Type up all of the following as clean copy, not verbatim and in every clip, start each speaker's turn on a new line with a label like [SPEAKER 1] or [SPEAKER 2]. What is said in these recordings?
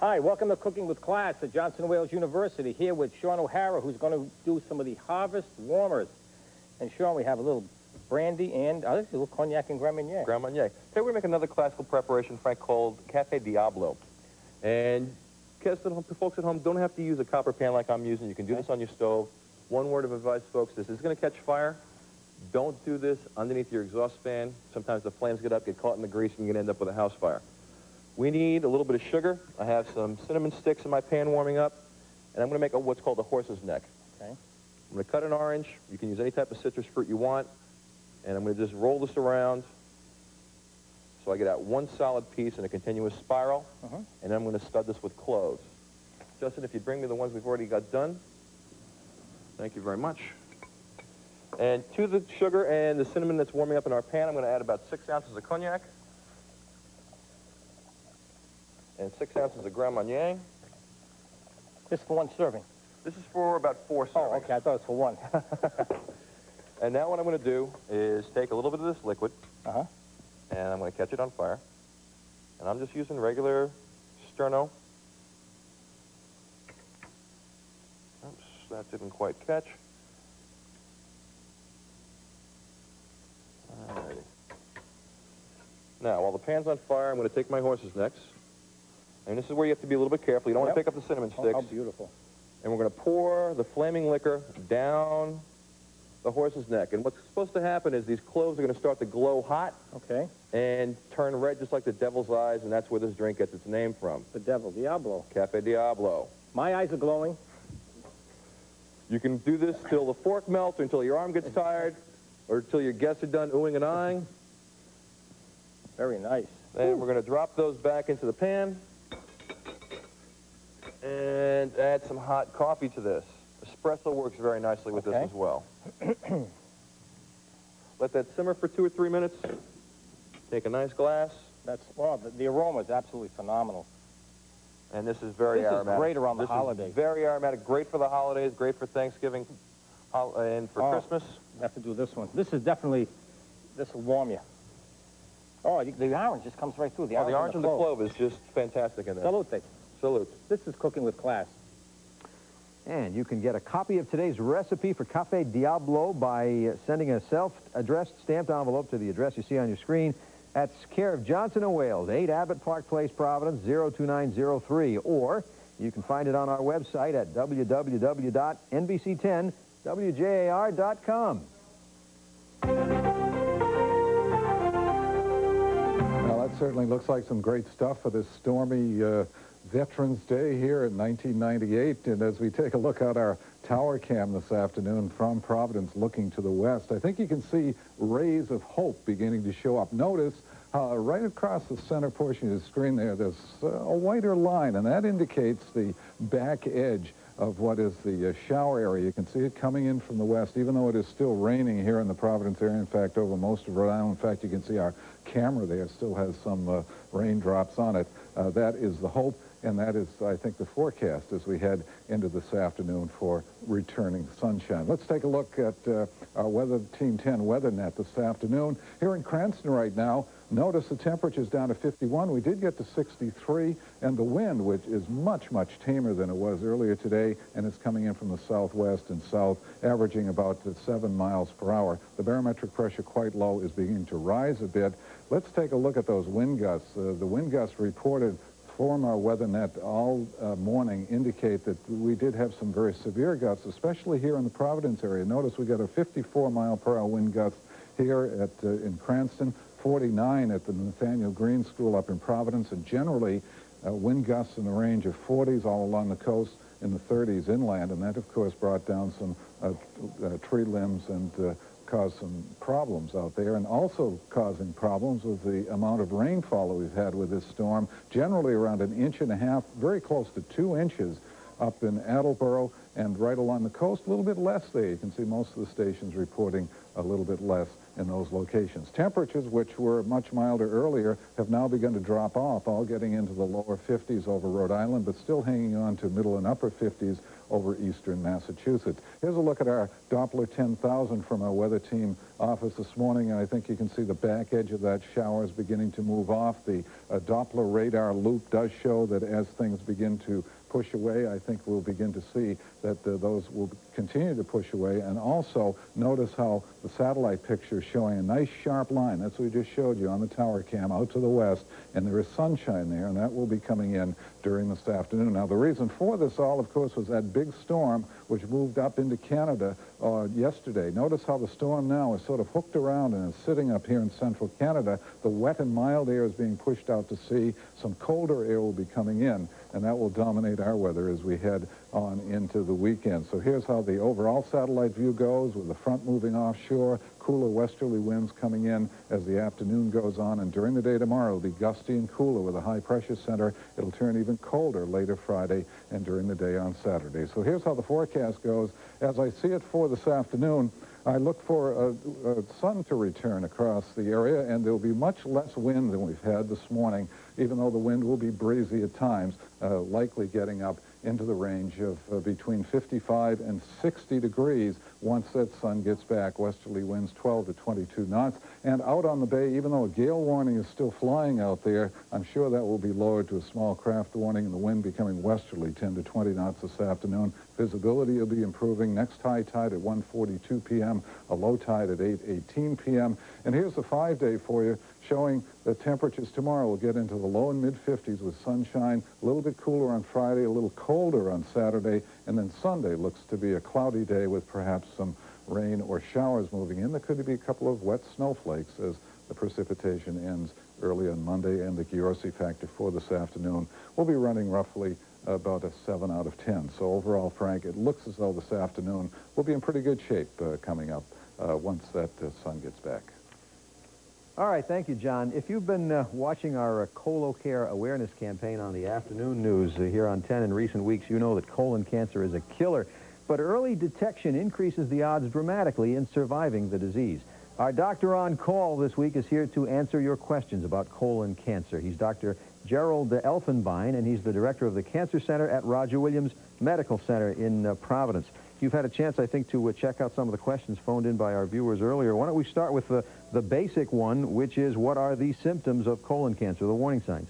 [SPEAKER 1] Hi, welcome to Cooking with Class at Johnson & Wales University, here with Sean O'Hara, who's going to do some of the harvest warmers. And Sean, we have a little brandy and a little cognac and Grand Marnier.
[SPEAKER 2] Grand Marnier. Today we're going to make another classical preparation, Frank, called Cafe Diablo. And folks at home don't have to use a copper pan like I'm using. You can do this on your stove. One word of advice, folks, this is going to catch fire. Don't do this underneath your exhaust fan. Sometimes the flames get up, get caught in the grease, and you're going to end up with a house fire. We need a little bit of sugar. I have some cinnamon sticks in my pan warming up, and I'm going to make what's called a horse's neck.
[SPEAKER 1] Okay.
[SPEAKER 2] I'm going to cut an orange. You can use any type of citrus fruit you want, and I'm going to just roll this around so I get out one solid piece in a continuous spiral, and then I'm going to stud this with cloves. Justin, if you'd bring me the ones we've already got done. Thank you very much. And to the sugar and the cinnamon that's warming up in our pan, I'm going to add about 6 ounces of cognac and 6 ounces of Grand Marnier.
[SPEAKER 1] This for one serving?
[SPEAKER 2] This is for about 4 servings.
[SPEAKER 1] Oh, okay, I thought it was for one.
[SPEAKER 2] And now what I'm going to do is take a little bit of this liquid, and I'm going to catch it on fire. And I'm just using regular sterno. Oops, that didn't quite catch. Alrighty. Now, while the pan's on fire, I'm going to take my horse's necks. And this is where you have to be a little bit careful. You don't want to pick up the cinnamon sticks.
[SPEAKER 1] Oh, how beautiful.
[SPEAKER 2] And we're going to pour the flaming liquor down the horse's neck. And what's supposed to happen is these cloves are going to start to glow hot.
[SPEAKER 1] Okay.
[SPEAKER 2] And turn red just like the devil's eyes, and that's where this drink gets its name from.
[SPEAKER 1] The devil, Diablo.
[SPEAKER 2] Cafe Diablo.
[SPEAKER 1] My eyes are glowing.
[SPEAKER 2] You can do this till the fork melts, or until your arm gets tired, or until your guests are done oohing and eyeing.
[SPEAKER 1] Very nice.
[SPEAKER 2] Then we're going to drop those back into the pan and add some hot coffee to this. Espresso works very nicely with this as well. Let that simmer for 2 or 3 minutes. Take a nice glass.
[SPEAKER 1] That's, well, the aroma is absolutely phenomenal.
[SPEAKER 2] And this is very aromatic.
[SPEAKER 1] This is great around the holidays.
[SPEAKER 2] Very aromatic, great for the holidays, great for Thanksgiving and for Christmas.
[SPEAKER 1] I have to do this one. This is definitely, this will warm you. Oh, the orange just comes right through. The
[SPEAKER 2] orange and the clove is just fantastic in there.
[SPEAKER 1] Salute.
[SPEAKER 2] Salute.
[SPEAKER 1] This is Cooking with Class.
[SPEAKER 3] And you can get a copy of today's recipe for Cafe Diablo by sending a self-addressed stamped envelope to the address you see on your screen. That's care of Johnson & Wales, 8 Abbott Park Place, Providence, 02903. Or you can find it on our website at www.nbc10wjar.com.
[SPEAKER 4] Well, that certainly looks like some great stuff for this stormy Veterans Day here in 1998. And as we take a look at our tower cam this afternoon from Providence looking to the west, I think you can see rays of hope beginning to show up. Notice right across the center portion of the screen there's a whiter line, and that indicates the back edge of what is the shower area. You can see it coming in from the west, even though it is still raining here in the Providence area. In fact, over most of Rhode Island. In fact, you can see our camera there still has some raindrops on it. That is the hope. And that is, I think, the forecast as we head into this afternoon for returning sunshine. Let's take a look at our Weather Team 10 weather net this afternoon. Here in Cranston right now, notice the temperature's down to 51. We did get to 63, and the wind, which is much, much tamer than it was earlier today, and it's coming in from the southwest and south, averaging about 7 miles per hour. The barometric pressure, quite low, is beginning to rise a bit. Let's take a look at those wind gusts. The wind gusts reported from our weather net all morning indicate that we did have some very severe gusts, especially here in the Providence area. Notice we got a 54-mile-per-hour wind gust here in Cranston, 49 at the Nathaniel Green School up in Providence, and generally wind gusts in the range of 40s all along the coast, in the 30s inland, and that, of course, brought down some tree limbs and caused some problems out there, and also causing problems with the amount of rainfall that we've had with this storm, generally around 1.5 inches, very close to 2 inches up in Attleboro, and right along the coast, a little bit less there. You can see most of the stations reporting a little bit less in those locations. Temperatures, which were much milder earlier, have now begun to drop off, all getting into the lower 50s over Rhode Island, but still hanging on to middle and upper 50s over eastern Massachusetts. Here's a look at our Doppler 10,000 from our weather team office this morning, and I think you can see the back edge of that shower is beginning to move off. The Doppler radar loop does show that as things begin to push away, I think we'll begin to see that those will continue to push away. And also, notice how the satellite picture is showing a nice sharp line. That's what we just showed you on the tower cam out to the west, and there is sunshine there, and that will be coming in during this afternoon. Now, the reason for this all, of course, was that big storm which moved up into Canada yesterday. Notice how the storm now is sort of hooked around and is sitting up here in central Canada. The wet and mild air is being pushed out to sea. Some colder air will be coming in, and that will dominate our weather as we head on into the weekend. So here's how the overall satellite view goes, with the front moving offshore, cooler westerly winds coming in as the afternoon goes on, and during the day tomorrow it'll be gusty and cooler with a high pressure center. It'll turn even colder later Friday and during the day on Saturday. So here's how the forecast goes. As I see it for this afternoon, I look for a sun to return across the area, and there'll be much less wind than we've had this morning, even though the wind will be breezy at times, likely getting up into the range of between 55 and 60 degrees once that sun gets back. Westerly winds 12 to 22 knots. And out on the bay, even though a gale warning is still flying out there, I'm sure that will be lowered to a small craft warning, and the wind becoming westerly 10 to 20 knots this afternoon. Visibility will be improving. Next high tide at 1:42 p.m., a low tide at 8:18 p.m. And here's the 5-day for you, showing that temperatures tomorrow will get into the low and mid-50s with sunshine, a little bit cooler on Friday, a little colder on Saturday, and then Sunday looks to be a cloudy day with perhaps some rain or showers moving in. There could be a couple of wet snowflakes as the precipitation ends early on Monday, and the Giorsi factor for this afternoon will be running roughly about a 7 out of 10. So overall, Frank, it looks as though this afternoon will be in pretty good shape coming up once that sun gets back.
[SPEAKER 3] All right, thank you, John. If you've been watching our ColoCare awareness campaign on the afternoon news here on 10 in recent weeks, you know that colon cancer is a killer. But early detection increases the odds dramatically in surviving the disease. Our doctor on call this week is here to answer your questions about colon cancer. He's Dr. Gerald Elfenbein, and he's the director of the Cancer Center at Roger Williams Medical Center in Providence. You've had a chance, I think, to check out some of the questions phoned in by our viewers earlier. Why don't we start with the basic one, which is, what are the symptoms of colon cancer, the warning signs?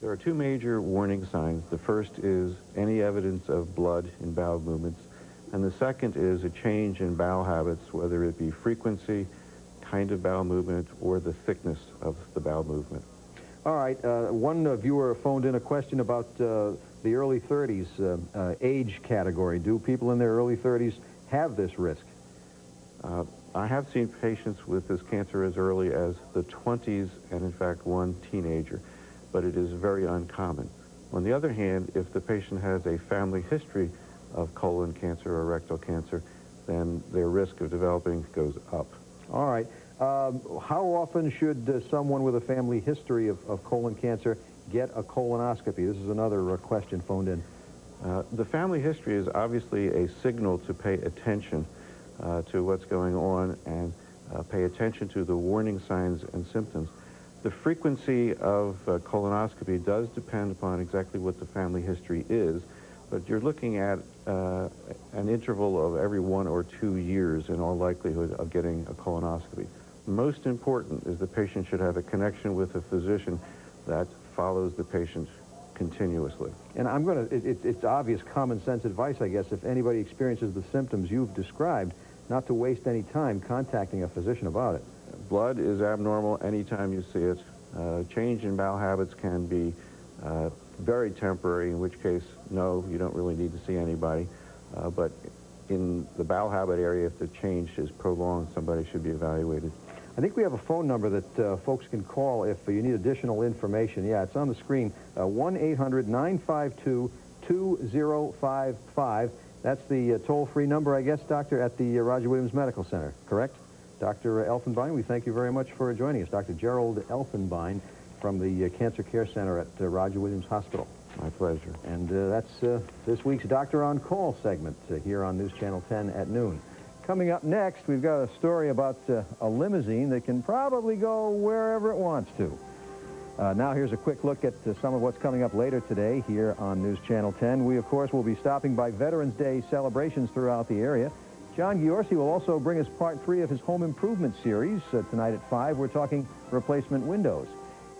[SPEAKER 5] There are two major warning signs. The first is any evidence of blood in bowel movements, and the second is a change in bowel habits, whether it be frequency, kind of bowel movement, or the thickness of the bowel movement.
[SPEAKER 3] All right, one viewer phoned in a question about the early 30s age category. Do people in their early 30s have this risk?
[SPEAKER 5] I have seen patients with this cancer as early as the 20s, and in fact one teenager, but it is very uncommon. On the other hand, if the patient has a family history of colon cancer or rectal cancer, then their risk of developing goes up.
[SPEAKER 3] All right. How often should someone with a family history of colon cancer get a colonoscopy? This is another question phoned in.
[SPEAKER 5] The family history is obviously a signal to pay attention to what's going on and pay attention to the warning signs and symptoms. The frequency of colonoscopy does depend upon exactly what the family history is, but you're looking at an interval of every 1 or 2 years in all likelihood of getting a colonoscopy. Most important is the patient should have a connection with a physician that follows the patient continuously.
[SPEAKER 3] And I'm going to, it's obvious common sense advice, I guess, if anybody experiences the symptoms you've described, not to waste any time contacting a physician about it.
[SPEAKER 5] Blood is abnormal anytime you see it. Change in bowel habits can be very temporary, in which case, no, you don't really need to see anybody. But in the bowel habit area, if the change is prolonged, somebody should be evaluated.
[SPEAKER 3] I think we have a phone number that folks can call if you need additional information. Yeah, it's on the screen, 1-800-952-2055. That's the toll-free number, I guess, Doctor, at the Roger Williams Medical Center, correct? Dr. Elfenbein, we thank you very much for joining us. Dr. Gerald Elfenbein from the Cancer Care Center at Roger Williams Hospital.
[SPEAKER 5] My pleasure.
[SPEAKER 3] And that's this week's Doctor on Call segment here on News Channel 10 at noon. Coming up next, we've got a story about a limousine that can probably go wherever it wants to. Now here's a quick look at some of what's coming up later today here on News Channel 10. We, of course, will be stopping by Veterans Day celebrations throughout the area. John Giorsi will also bring us part 3 of his home improvement series. Tonight at 5, we're talking replacement windows.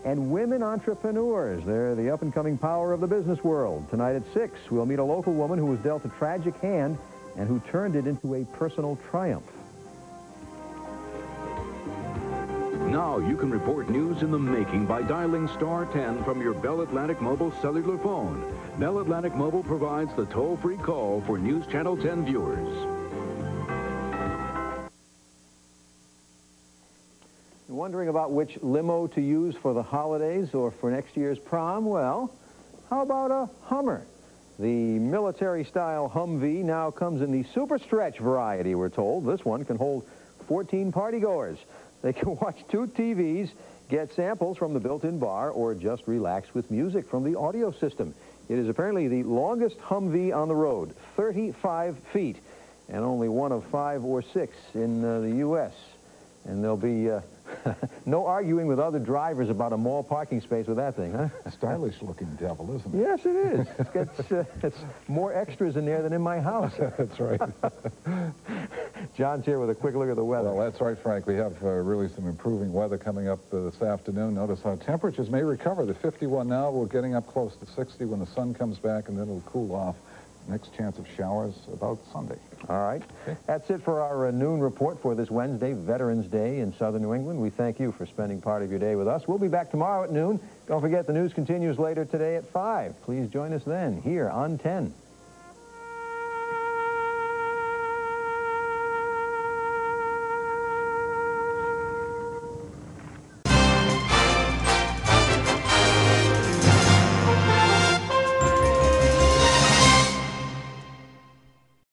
[SPEAKER 3] And women entrepreneurs, they're the up-and-coming power of the business world. Tonight at 6, we'll meet a local woman who was dealt a tragic hand and who turned it into a personal triumph.
[SPEAKER 6] Now you can report news in the making by dialing star 10 from your Bell Atlantic mobile cellular phone. Bell Atlantic Mobile provides the toll-free call for News Channel 10 viewers.
[SPEAKER 3] You're wondering about which limo to use for the holidays or for next year's prom? Well, how about a Hummer? The military-style Humvee now comes in the super stretch variety, we're told. This one can hold 14 partygoers. They can watch 2 TVs, get samples from the built-in bar, or just relax with music from the audio system. It is apparently the longest Humvee on the road, 35 feet, and only one of 5 or 6 in the U.S. And there'll be no arguing with other drivers about a mall parking space with that thing, huh?
[SPEAKER 4] Stylish-looking devil, isn't it?
[SPEAKER 3] Yes, it is. It's more extras in there than in my house.
[SPEAKER 4] That's right.
[SPEAKER 3] John's here with a quick look at the weather.
[SPEAKER 4] Well, that's right, Frank. We have really some improving weather coming up this afternoon. Notice how temperatures may recover to 51 now. We're getting up close to 60 when the sun comes back, and then it'll cool off. Next chance of showers about Sunday.
[SPEAKER 3] All right.
[SPEAKER 4] Okay.
[SPEAKER 3] That's it for our noon report for this Wednesday, Veterans Day in southern New England. We thank you for spending part of your day with us. We'll be back tomorrow at noon. Don't forget the news continues later today at 5. Please join us then here on 10.